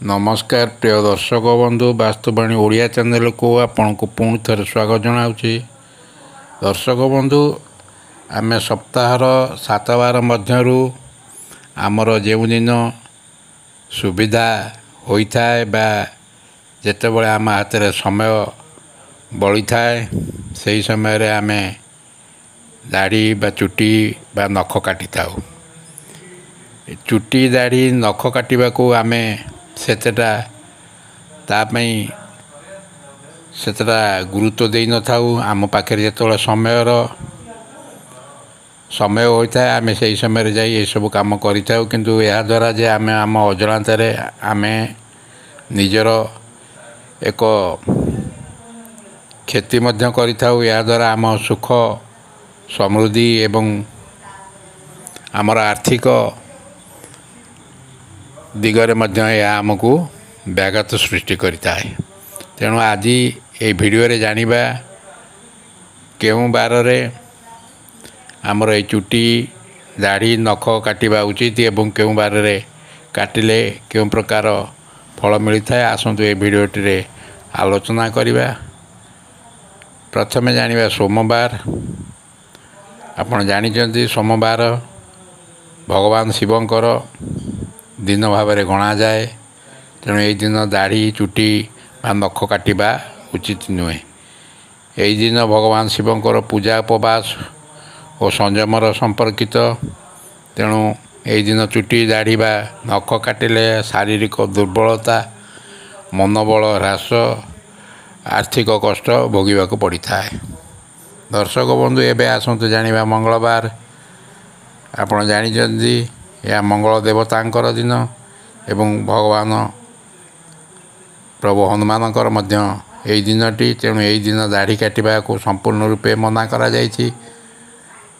नमस्कार प्रिय दर्शक बंधु वास्तुवाणी ओडिया चैनल को आपन को पुणी थे स्वागत जनावि। दर्शक बंधु आम सप्ताहर 7 बार मध्यरु आमर जो दिन सुविधा होता है बा जितेबाला आम हाथ में समय बड़ी थाए से समय आम दाढ़ी बा चुटी बा नख काटी था। चुटी दाढ़ी नख काटा को आम सेटा गुरुत्व दे न था। आम पाखे जो समय होता है आम से समय जा सब कम करूँ किंतु यह द्वारा जे आम आम अजणत आम निजर एक क्षति या द्वारा आम सुख समृद्धि एवं आमर आर्थिक दिगरे आमको व्याघात सृष्टि करता है। तेणु आज ये वीडियो रे जानिबा केउं बार रे आमर ये चुटी दाढ़ी नख काटिबा उचित एवं केउं बार रे काटिले केउं प्रकार फल मिलता है। आसंतु ये वीडियोटी रे आलोचना करिबा। प्रथमे जानिबा सोमवार। आपण जानिचंती सोमवार भगवान शिवंकर दिन भाव में गणा जाए। तेणु यही दिन दाढ़ी चुटी नख काटिबा उचित नुहे। यही दिन भगवान शिवंकर पूजा उपवास और संयमर संपर्कित। तेणु यही दिन चुटी दाढ़ी बा नख काटिले शारीरिक दुर्बलता मनोबल ह्रास आर्थिक कष्ट भोगवाक पड़ता है। दर्शक बंधु एवं आसतु जानिबा मंगलवार। आपण जानिचंती यह मंगल देवतांकर दिन एवं भगवान प्रभु हनुमानकर मध्य यही दिनटी। तेणु यही दिन दाढ़ी काटिबा को संपूर्ण रूपे मना करा जायछि।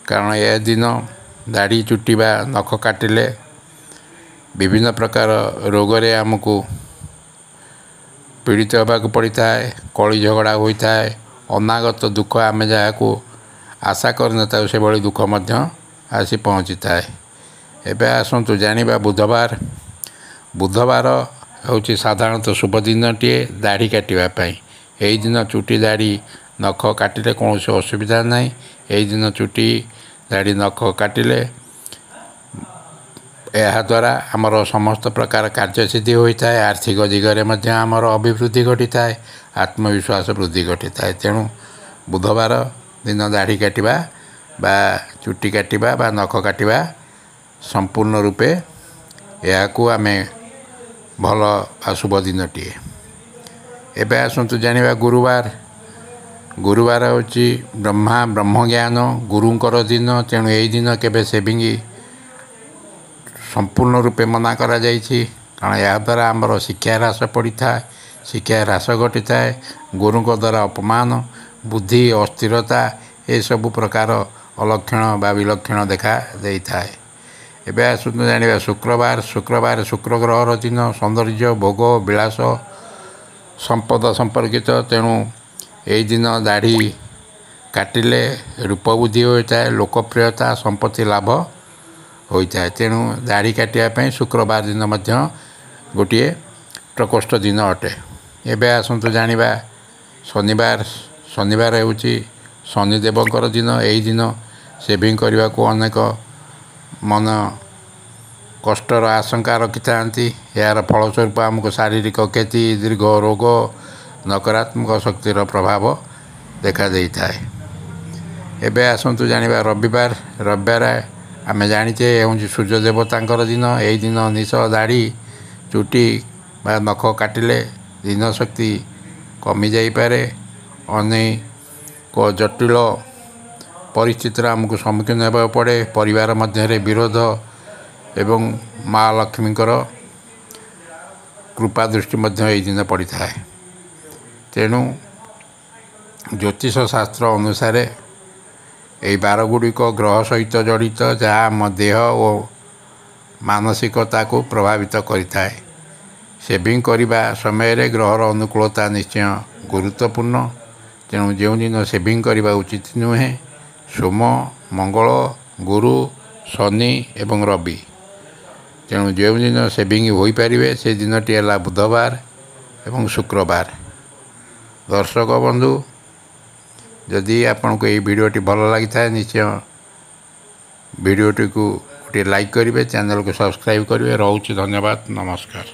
कारण यह दिन दाढ़ी चुटी बा नख काटिले विभिन्न प्रकार रोग रे आमको पीड़ित होबाक पड़ता है। कली झगड़ा होता है। अनागत दुख आम जहाँ आशा कर से भली दुख आसी पहुँची थाए। एबे आसतु जानिबा बुधवार। बुधवार हूँ साधारणतः शुभ दिनटीए दाढ़ी काटिबा पई। यही दिन चुटी दाढ़ी नख काटिले कौन असुविधा नहीं। यही दिन चुटी दाढ़ी नख काटिले यह द्वारा आमर समस्त प्रकार कार्यसिद्धि होता है। आर्थिक दिगरे मध्य आमर अभिवृद्धि घटी थाए। आत्मविश्वास वृद्धि घटी थाए। तेणु बुधवार दिन दाढ़ी काटिबा बा चुटी काटिबा बा नख काटिबा संपूर्ण रूपे यह आम भल शुभ दिनटीए। एबे आसतु जानिबा गुरुवार। गुरुवार हूँ ब्रह्मज्ञान गुरुंकर दिन। तेणु यही दिन केबे सेविंग संपूर्ण रूपे मना करा जायछि। कारण यह द्वारा आमर शिक्षा ह्रास पड़ता है। शिक्षा ह्रास घटी थाए। गुरुंक द्वारा अपमान बुद्धि अस्थिरता ये सब प्रकार अलक्षण बा विलक्षण देखा दे थाए। एबे आसतु जानिबा शुक्रवार। शुक्रवार शुक्र ग्रहर दिन सौंदर्य भोग विलास संपद संपर्कित। तेणु यही दिन दाढ़ी काटिले रूप बुद्धि होता है। लोकप्रियता संपत्ति लाभ होता है। तेणु दाढ़ी काटिया शुक्रवार दिन मध्य गोटे प्रकोष्ठ दिन अटे। एबे आसतु जानिबा शनिवार। शनिवार हूँ शनिदेवंकर दिन। यही दिन सेविंग करने को अनेक मन कष्टर आशंका रखि था। यार फलस्वरूप आमको शारीरिक क्षति दीर्घ रोग नकारात्मक शक्तिर प्रभाव देखा दे थाए। एबे आसतु जानिबा रविवार। रविवार आम जानीचे हूँ सूर्य देवतांकर दिन। यही दिन निश दाढ़ी चुटी बा नख काटिले दिन शक्ति कमी जाइपारे। अनेक जटिल परिस्थितिर आमको सम्मुखीन होगा पड़े। परिवार मध्य विरोध एवं माँ लक्ष्मीकर कृपा दृष्टि यही दिन पड़ी था। तेणु ज्योतिष शास्त्र अनुसार यही बार गुड़िक ग्रह सहित जड़ित जहाँ आम देह और मानसिकता को प्रभावित करिथाए। सेविंग करने समय ग्रहर अनुकूलता निश्चय गुरुत्वपूर्ण। तेणु जो दिन सेविंग करने उचित नुहे सोम मंगल गुरु शनि एवं रवि। ତେଣୁ ଯେଉଁଦିନ ସେଭିଂ ହୋଇପାରିବେ ସେ ଦିନଟି ହେଲା ବୁଧବାର ଏବଂ ଶୁକ୍ରବାର। ଦର୍ଶକ ବନ୍ଧୁ, ଯଦି ଆପଣଙ୍କୁ ଏହି ଭିଡ଼ିଓଟି ଭଲ ଲାଗିଥାଏ ନିଶ୍ଚୟ ଭିଡ଼ିଓଟିକୁ ଗୋଟିଏ ଲାଇକ୍ କରିବେ, ଚ୍ୟାନେଲକୁ ସବସ୍କ୍ରାଇବ୍ କରିବେ। ରହୁଛି, ଧନ୍ୟବାଦ, ନମସ୍କାର।